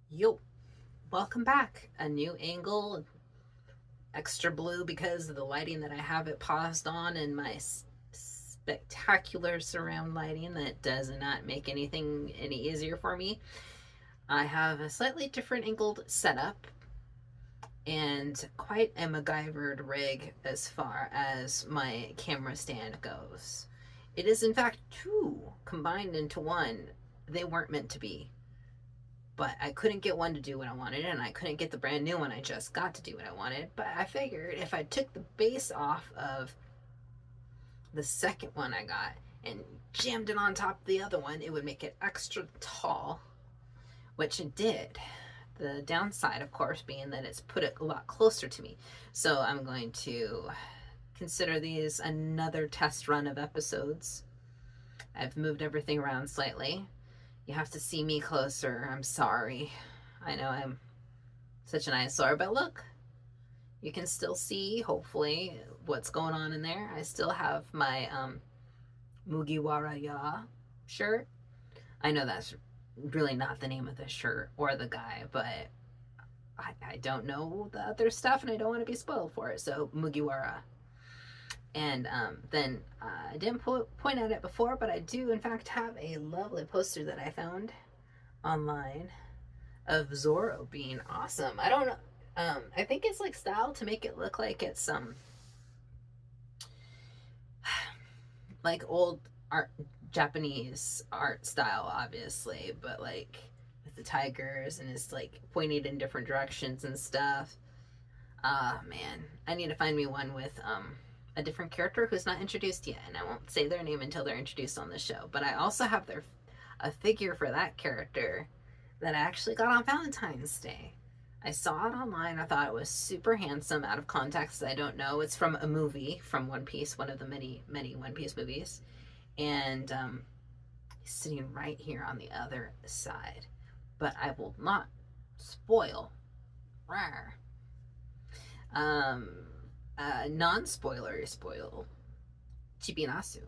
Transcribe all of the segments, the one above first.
Yo, welcome back. A new angle, extra blue because of the lighting that I have it paused on and my spectacular surround lighting that does not make anything any easier for me. I have a slightly different angled setup and quite a MacGyvered rig as far as my camera stand goes. It is, in fact, two combined into one. They weren't meant to be, but I couldn't get one to do what I wanted, and I couldn't get the brand new one I just got to do what I wanted. But I figured if I took the base off of the second one I got and jammed it on top of the other one, it would make it extra tall, which it did. The downside, of course, being that it's put it a lot closer to me. So I'm going to consider these another test run of episodes. I've moved everything around slightly. You have to see me closer. I'm sorry. I know I'm such an eyesore, but look, you can still see, hopefully, what's going on in there. I still have my Mugiwara Ya shirt. I know that's really not the name of the shirt or the guy, but I don't know the other stuff and I don't want to be spoiled for it. So, Mugiwara. And then I didn't point at it before, but I do, in fact, have a lovely poster that I found online of Zoro being awesome. I don't know. I think it's like style to make it look like it's like old art, Japanese art style, obviously, but like with the tigers and it's like pointed in different directions and stuff. Ah, man, I need to find me one with a different character who's not introduced yet, and I won't say their name until they're introduced on the show. But I also have a figure for that character that I actually got on Valentine's Day. I saw it online. I thought it was super handsome. Out of context, I don't know. It's from a movie from One Piece, one of the many One Piece movies, and he's sitting right here on the other side. But I will not spoil. Rawr. Um, non-spoiler spoil Chibinasu.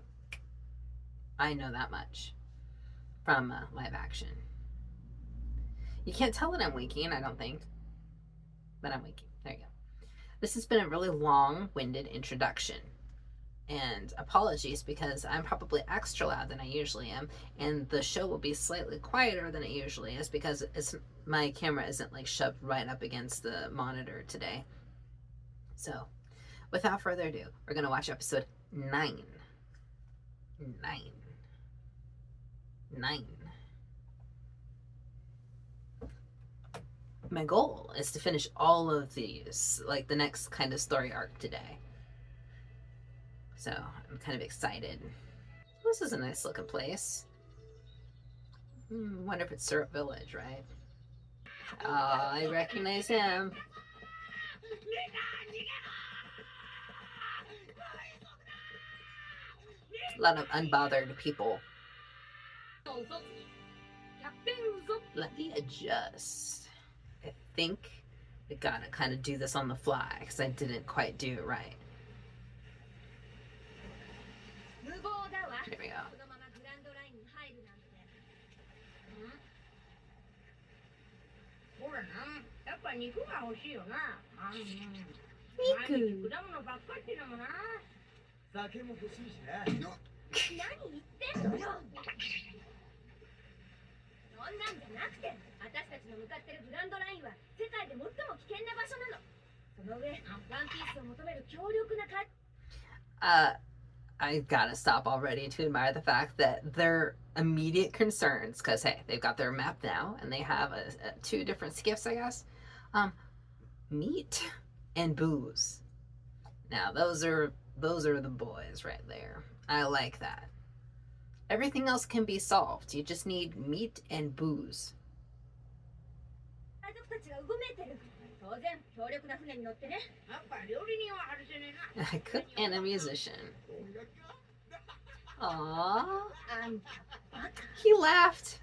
I know that much from live action. You can't tell that I'm winking, I don't think, but I'm winking. There you go. This has been a really long-winded introduction, and apologies because I'm probably extra loud than I usually am, and the show will be slightly quieter than it usually is because my camera isn't like shoved right up against the monitor today. So, without further ado, we're going to watch episode 9. 9. 9. My goal is to finish all of these, like the next kind of story arc today. So, I'm kind of excited. This is a nice looking place. Wonder if it's Syrup Village, right? Oh, I recognize him. A lot of unbothered people. Let me adjust. I think I gotta kind of do this on the fly because I didn't quite do it right. Here we go. Miku. 酒も欲しいしね。何言ってんのよ。そんなんじゃなくて、私たちの向かってるグランドラインは世界で最も危険な場所なの。その上、ワンピースを求める強力なI gotta stop already to admire the fact that their immediate concerns, because hey, they've got their map now and they have two different skiffs, I guess. Meat and booze. Now those are the boys right there. I like that. Everything else can be solved. You just need meat and booze. A cook and a musician. Aww. He laughed.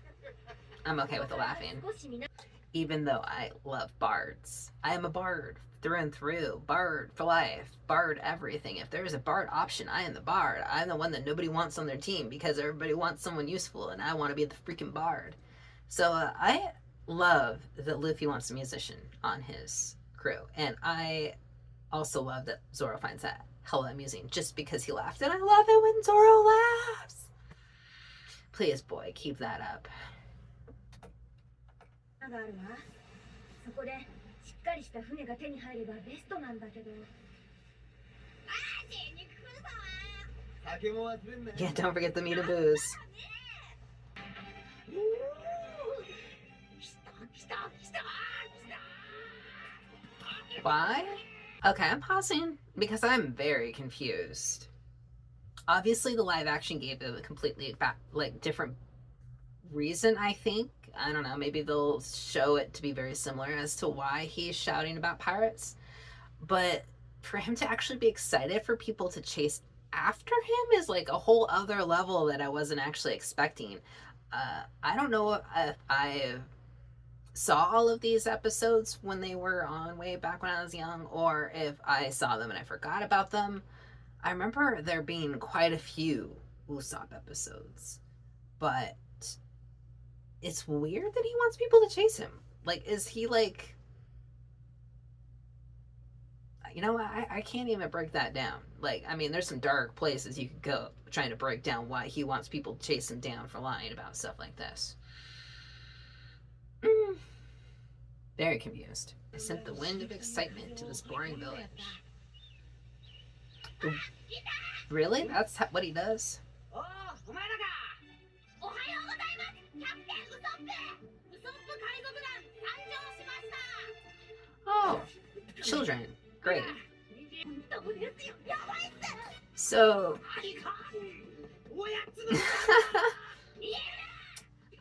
I'm okay with the laughing. Even though I love bards. I am a bard through and through. Bard for life. Bard everything. If there's a bard option, I am the bard. I'm the one that nobody wants on their team because everybody wants someone useful and I want to be the freaking bard. So love that Luffy wants a musician on his crew, and I also love that Zoro finds that hella amusing just because he laughed, and I love it when Zoro laughs. Please, boy, keep that up. があるわ。そこでしっかりした船が手に入ればベストなんだけど。マジ肉食うぞ。酒も忘れんな。Yeah, don't forget the meat and booze. Why? Okay, I'm pausing because I'm very confused. Obviously, the live action gave it a completely different reason, I think. I don't know, maybe they'll show it to be very similar as to why he's shouting about pirates. But for him to actually be excited for people to chase after him is like a whole other level that I wasn't actually expecting. I don't know if I saw all of these episodes when they were on way back when I was young, or if I saw them and I forgot about them. I remember there being quite a few Usopp episodes, but it's weird that he wants people to chase him. Like, is he like, you know, I can't even break that down. Like, I mean, there's some dark places you could go trying to break down why he wants people to chase him down for lying about stuff like this. Very confused. I sent the wind of excitement to this boring village. Really? That's what he does? Oh, children. Great. So,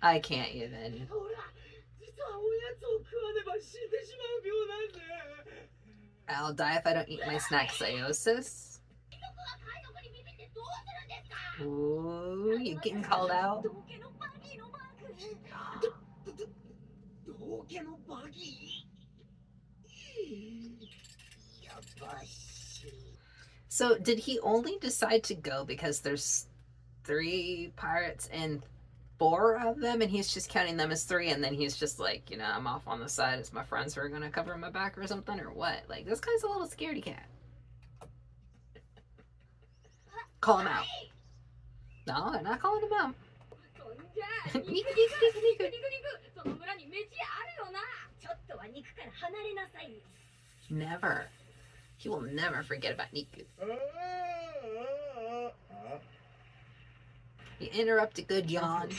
I can't even. I'll die if I don't eat my snack, Siosis. Ooh, you getting called out? So, did he only decide to go because there's 3 pirates and 4 of them, and he's just counting them as 3, and then he's just like, you know, I'm off on the side. It's my friends who are gonna cover my back or something, or what? Like, this guy's a little scaredy cat. Call him out. No, they're not calling him out. Never. He will never forget about Niku. You interrupt a good yawn.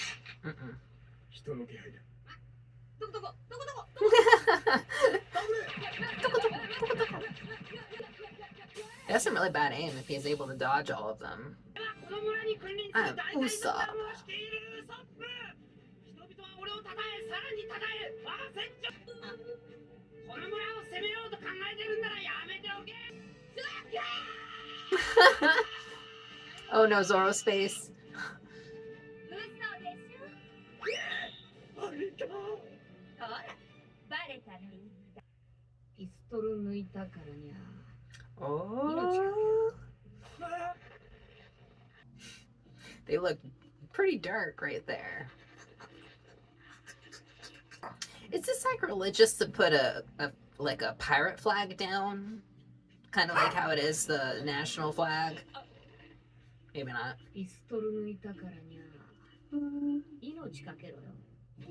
That's some really bad aim if he's able to dodge all of them. I'm Usopp. Oh no, Zoro's face. Oh. They look pretty dark right there. Is it sacrilegious to put a pirate flag down? Kind of like how it is the national flag? Maybe not.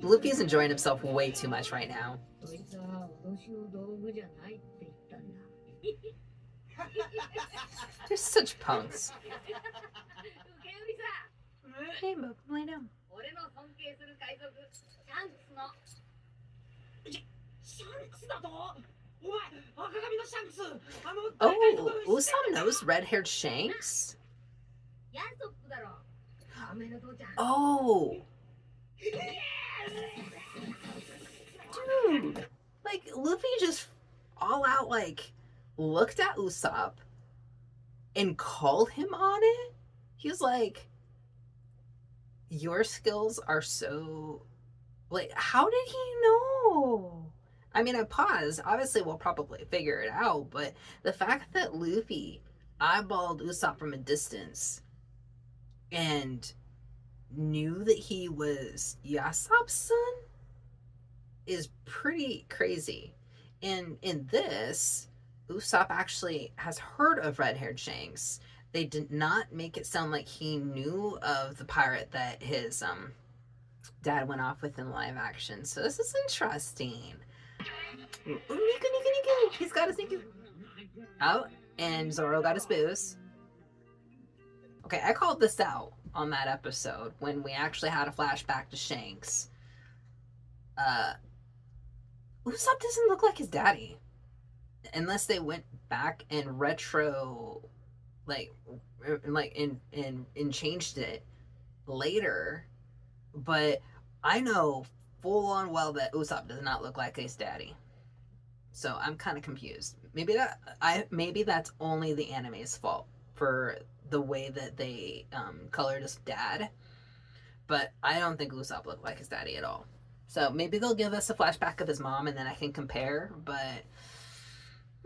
Luffy's enjoying himself way too much right now. They're such punks. Hey, Mook, lay down. Oh, Usopp knows red-haired Shanks? Oh. Dude. Like, Luffy just all out, like, looked at Usopp and called him on it. He was like, your skills are so... Like, how did he know? I mean, I paused. Obviously, we'll probably figure it out, but the fact that Luffy eyeballed Usopp from a distance and knew that he was Yasopp's son is pretty crazy. And in this, Usopp actually has heard of red-haired Shanks. They did not make it sound like he knew of the pirate that his dad went off with in live action. So this is interesting. Ooh, Niku, Niku, Niku. He's got his Niku. Oh, and Zoro got his booze. Okay, I called this out on that episode when we actually had a flashback to Shanks. Usopp doesn't look like his daddy. Unless they went back and retro, like and changed it later. But I know full on well that Usopp does not look like his daddy. So I'm kind of confused. Maybe that's only the anime's fault for the way that they colored his dad. But I don't think Usopp looked like his daddy at all. So maybe they'll give us a flashback of his mom and then I can compare. But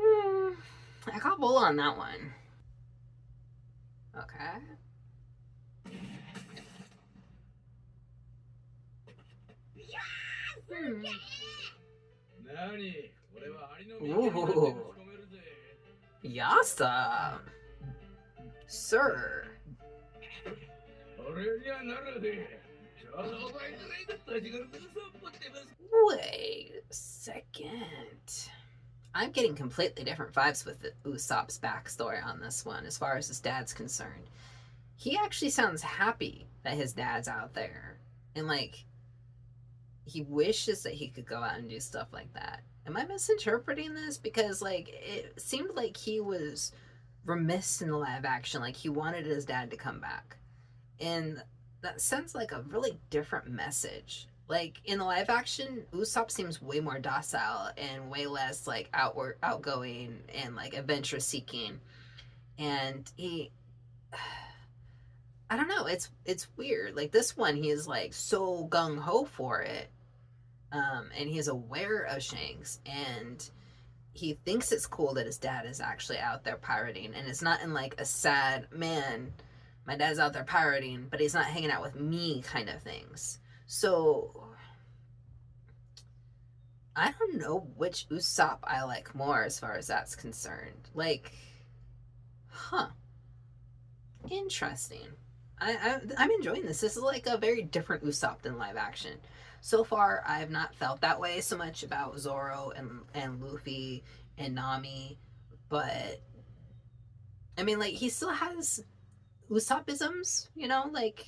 I got bull on that one. Okay. Ooh. Yasa. Sir. Wait a second. I'm getting completely different vibes with Usopp's backstory on this one as far as his dad's concerned. He actually sounds happy that his dad's out there. And like, he wishes that he could go out and do stuff like that. Am I misinterpreting this? Because like, it seemed like he was remiss in the live action. Like he wanted his dad to come back. And that sends like a really different message. Like in the live action, Usopp seems way more docile and way less like outgoing and like adventure seeking. And I don't know, it's weird. Like this one, he is like so gung ho for it. And he's aware of Shanks and he thinks it's cool that his dad is actually out there pirating, and it's not in like a sad, man, my dad's out there pirating, but he's not hanging out with me kind of things. So I don't know which Usopp I like more as far as that's concerned. Like, interesting. I'm enjoying this. This is like a very different Usopp than live action. So far, I have not felt that way so much about Zoro and Luffy and Nami, but I mean, like he still has Usoppisms, you know. Like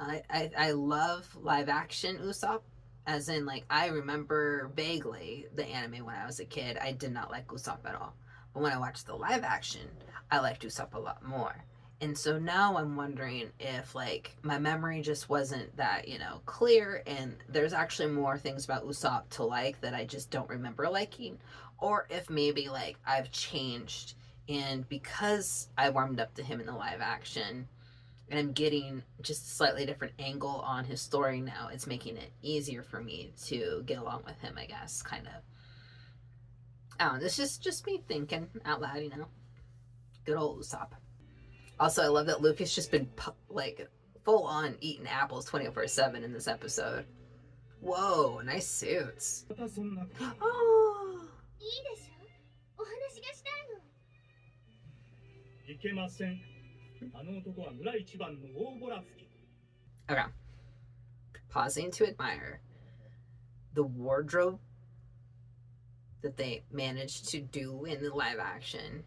I love live action Usopp, as in like I remember vaguely the anime when I was a kid. I did not like Usopp at all, but when I watched the live action, I liked Usopp a lot more. And so now I'm wondering if like my memory just wasn't that, you know, clear and there's actually more things about Usopp to like that I just don't remember liking, or if maybe like I've changed and because I warmed up to him in the live action and I'm getting just a slightly different angle on his story now, it's making it easier for me to get along with him, I guess, kind of. I don't know, this is just me thinking out loud, you know. Good old Usopp. Also, I love that Luffy's just been like full on eating apples 24/7 in this episode. Whoa, nice suits. Oh. いいでしょお話がしたいのいけませんあの男は村一番の大ボラ吹き Okay. Pausing to admire the wardrobe that they managed to do in the live action.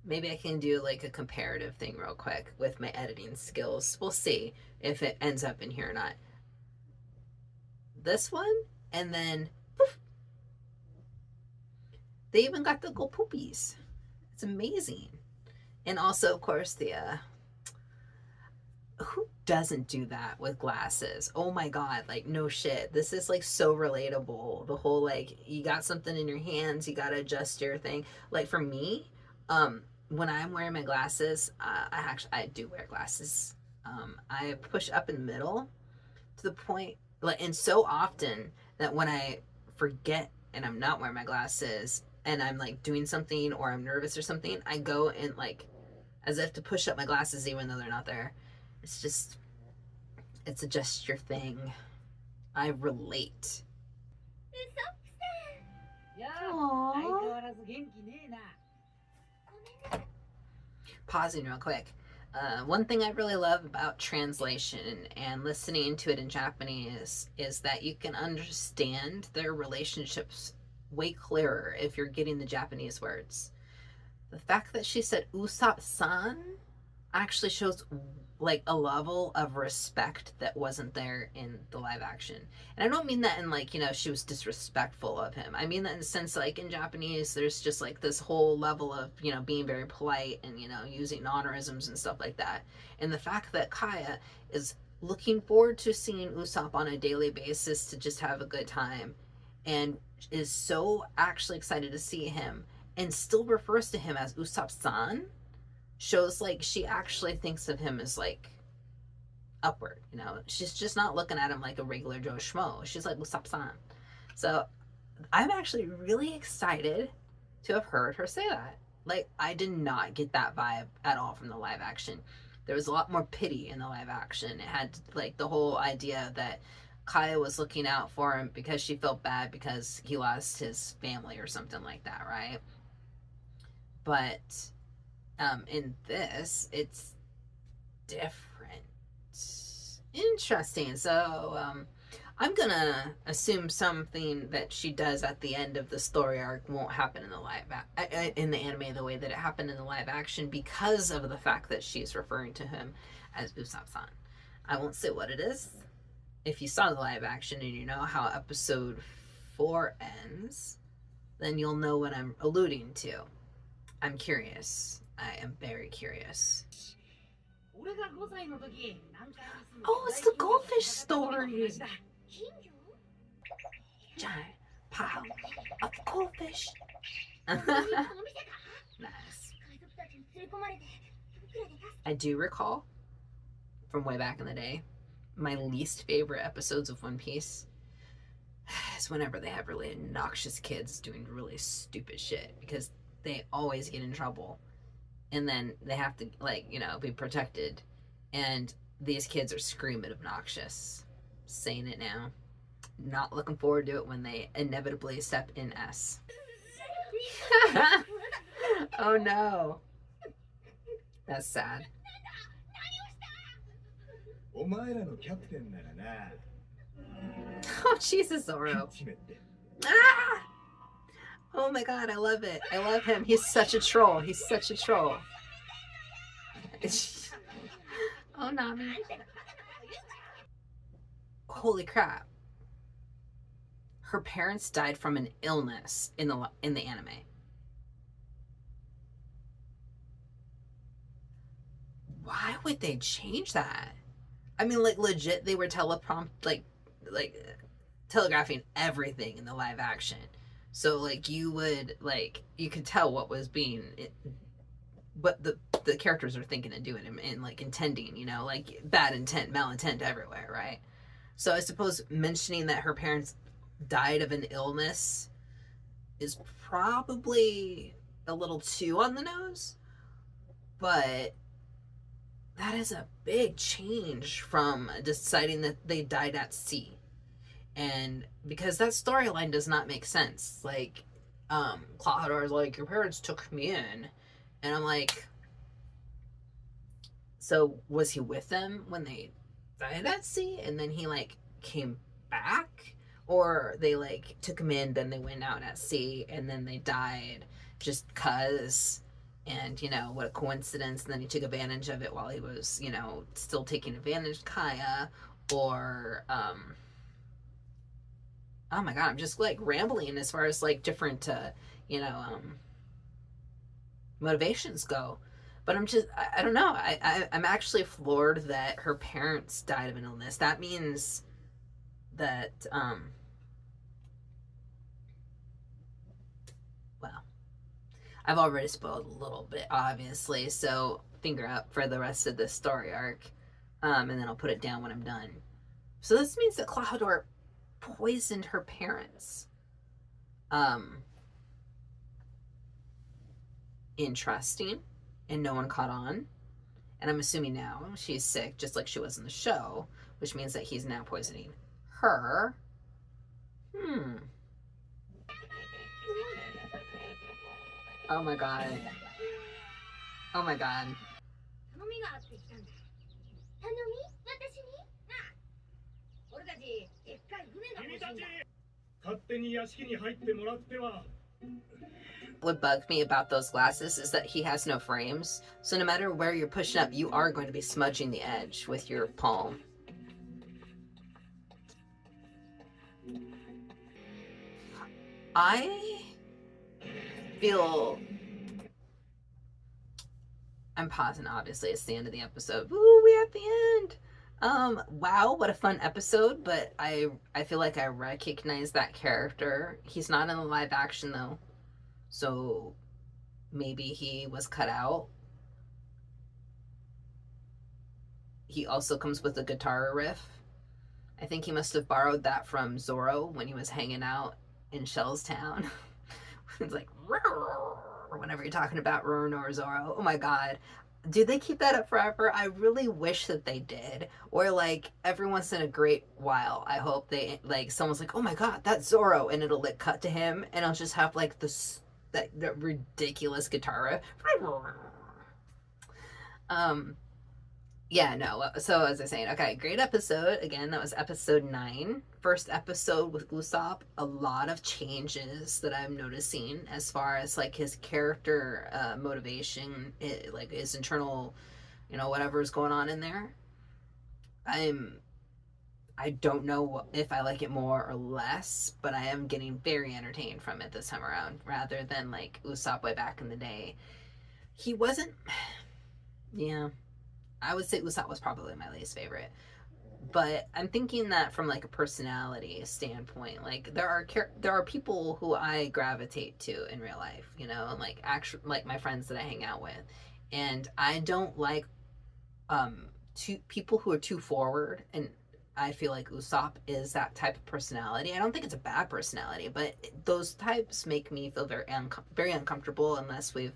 Maybe I can do like a comparative thing real quick with my editing skills. We'll see if it ends up in here or not. This one, and then poof, they even got the little poopies. It's amazing. And also, of course, the who doesn't do that with glasses? Oh my god, like no shit. This is like so relatable. The whole like you got something in your hands, you gotta adjust your thing. Like for me, when I'm wearing my glasses, I do wear glasses. I push up in the middle to the point, like, and so often that when I forget and I'm not wearing my glasses and I'm like doing something or I'm nervous or something, I go and like as if to push up my glasses even though they're not there. It's a gesture thing. I relate. pausing real quick. One thing I really love about translation and listening to it in Japanese is that you can understand their relationships way clearer if you're getting the Japanese words. The fact that she said Usopp-san actually shows like a level of respect that wasn't there in the live action. And I don't mean that in like, she was disrespectful of him. I mean that in the sense like in Japanese there's just like this whole level of, being very polite and, using honorisms and stuff like that. And the fact that Kaya is looking forward to seeing Usopp on a daily basis to just have a good time and is so actually excited to see him and still refers to him as Usopp-san shows like she actually thinks of him as like upward, she's just not looking at him like a regular Joe Schmo. She's like, what's up, son? So I'm actually really excited to have heard her say that. Like, I did not get that vibe at all from the live action. There was a lot more pity in the live action. It had like the whole idea that Kaya was looking out for him because she felt bad because he lost his family or something like that, right? But in this, it's different. Interesting. So, I'm gonna assume something that she does at the end of the story arc won't happen in the in the anime the way that it happened in the live action because of the fact that she's referring to him as Usopp-san. I won't say what it is. If you saw the live action and you know how episode 4 ends, then you'll know what I'm alluding to. I'm curious. I am very curious. Oh, it's the goldfish story. Giant pile of goldfish. Nice. I do recall from way back in the day, my least favorite episodes of One Piece is whenever they have really obnoxious kids doing really stupid shit because they always get in trouble. And then they have to, be protected. And these kids are screaming obnoxious. Saying it now. Not looking forward to it when they inevitably step in S. Oh no. That's sad. Oh, Jesus, Zoro. Ah! Oh my god, I love it. I love him. He's such a troll. He's such a troll. Oh, Nami. Holy crap. Her parents died from an illness in the anime. Why would they change that? I mean, like, legit, they were telegraphing everything in the live action. So, like, you could tell what was what the characters are thinking and doing and like, intending, like, bad intent, malintent everywhere, right? So I suppose mentioning that her parents died of an illness is probably a little too on the nose, but that is a big change from deciding that they died at sea. And because that storyline does not make sense. Like, Clawhador's like, your parents took me in. And I'm like, so was he with them when they died at sea? And then he, like, came back? Or they, like, took him in, then they went out at sea, and then they died just 'cause. And, what a coincidence. And then he took advantage of it while he was, still taking advantage of Kaya. Or, oh my god, I'm just like rambling as far as like different motivations go. But I don't know. I'm actually floored that her parents died of an illness. That means that well, I've already spoiled a little bit, obviously, so finger up for the rest of this story arc. And then I'll put it down when I'm done. So this means that Clawhador poisoned her parents. Interesting. And no one caught on. And I'm assuming now she's sick, just like she was in the show, which means that he's now poisoning her. Oh my god. Oh my god. 頼みがあってきたんだ。頼み？私に？なあ。俺たちでっかい船が欲しいんだ。君たち勝手に屋敷に入ってもらっては。 What bugged me about those glasses is that he has no frames, so no matter where you're pushing up, you are going to be smudging the edge with your palm. I feel... I'm pausing, obviously. It's the end of the episode. Woo, we at the end! Wow, what a fun episode, but I feel like I recognize that character. He's not in the live action, though. So maybe he was cut out. He also comes with a guitar riff. I think he must have borrowed that from Zoro when he was hanging out in Shell's Town. It's like, or whenever you're talking about Rono or Zoro. Oh my god. Do they keep that up forever? I really wish that they did. Or like every once in a great while, I hope they like someone's like, oh my god, that's Zoro, and it'll like cut to him, and I'll just have like this that ridiculous guitar. Yeah, no. So as I was saying, okay, great episode. Again, that was episode 9. First episode with Usopp. A lot of changes that I'm noticing as far as like his character motivation, like his internal, whatever's going on in there. I don't know if I like it more or less, but I am getting very entertained from it this time around, rather than like Usopp way back in the day. He wasn't. Yeah. I would say Usopp was probably my least favorite, but I'm thinking that from like a personality standpoint, like there are people who I gravitate to in real life, and like actually like my friends that I hang out with, and I don't like people who are too forward, and I feel like Usopp is that type of personality. I don't think it's a bad personality, but those types make me feel very uncomfortable unless we've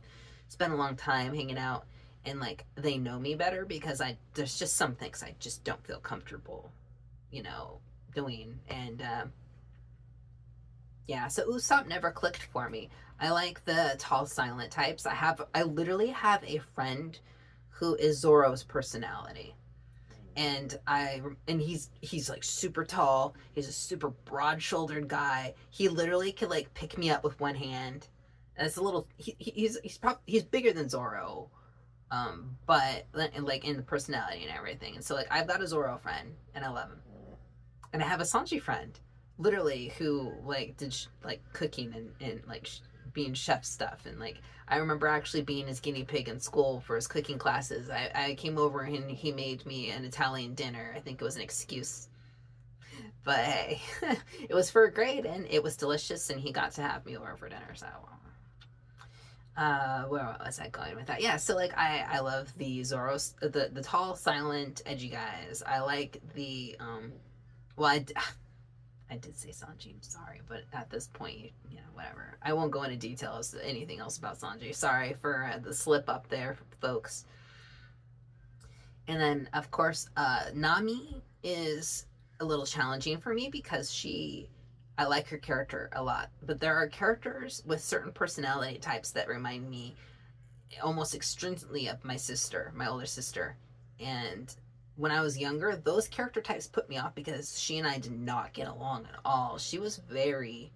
spent a long time hanging out and like they know me better, because there's just some things I just don't feel comfortable, doing. And yeah, so Usopp never clicked for me. I like the tall, silent types. I literally have a friend who is Zoro's personality. And he's like super tall. He's a super broad-shouldered guy. He literally could like pick me up with one hand. And it's a little he's bigger than Zoro. But like in the personality and everything. And so like I've got a Zoro friend and I love him, and I have a Sanji friend, literally, who like did like cooking and like being chef stuff. And like I remember actually being his guinea pig in school for his cooking classes. I came over and he made me an Italian dinner. I think it was an excuse, but hey, it was for a grade and it was delicious, and he got to have me over for dinner. So where was I going with that? Yeah, so like I love the Zoros, the tall, silent, edgy guys. I like the well, I did say Sanji, I'm sorry, but at this point, whatever. I won't go into details anything else about Sanji. Sorry for the slip up there, folks. And then of course, Nami is a little challenging for me because I like her character a lot, but there are characters with certain personality types that remind me almost extrinsically of my sister, my older sister. And when I was younger, those character types put me off because she and I did not get along at all. She was very,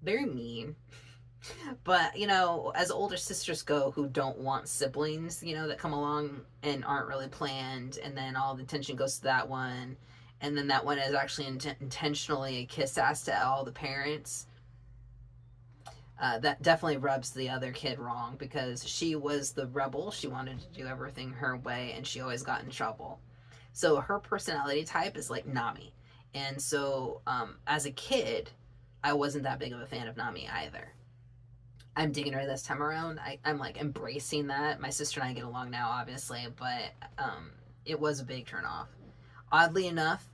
very mean. But, as older sisters go who don't want siblings, that come along and aren't really planned, and then all the attention goes to that one. And then that one is actually intentionally a kiss ass to all the parents. That definitely rubs the other kid wrong, because she was the rebel. She wanted to do everything her way, and she always got in trouble. So her personality type is like Nami. And so as a kid, I wasn't that big of a fan of Nami either. I'm digging her this time around. I'm like embracing that. My sister and I get along now, obviously, but it was a big turnoff. Oddly enough,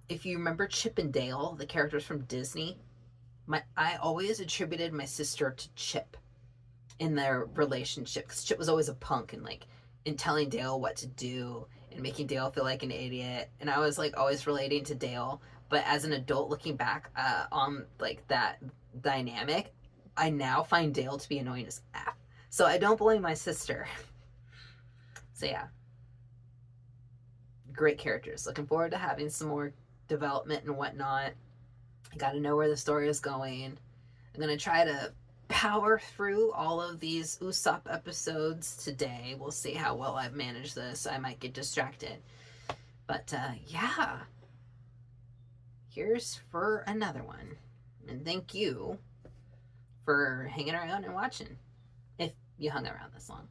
if you remember Chip and Dale, the characters from Disney, I always attributed my sister to Chip in their relationship, because Chip was always a punk and like in telling Dale what to do and making Dale feel like an idiot, and I was like always relating to Dale. But as an adult looking back on like that dynamic, I now find Dale to be annoying as F. So I don't blame my sister. So yeah, great characters. Looking forward to having some more development and whatnot. I got to know where the story is going. I'm going to try to power through all of these Usopp episodes today. We'll see how well I've managed this. I might get distracted. But yeah, here's for another one. And thank you for hanging around and watching, if you hung around this long.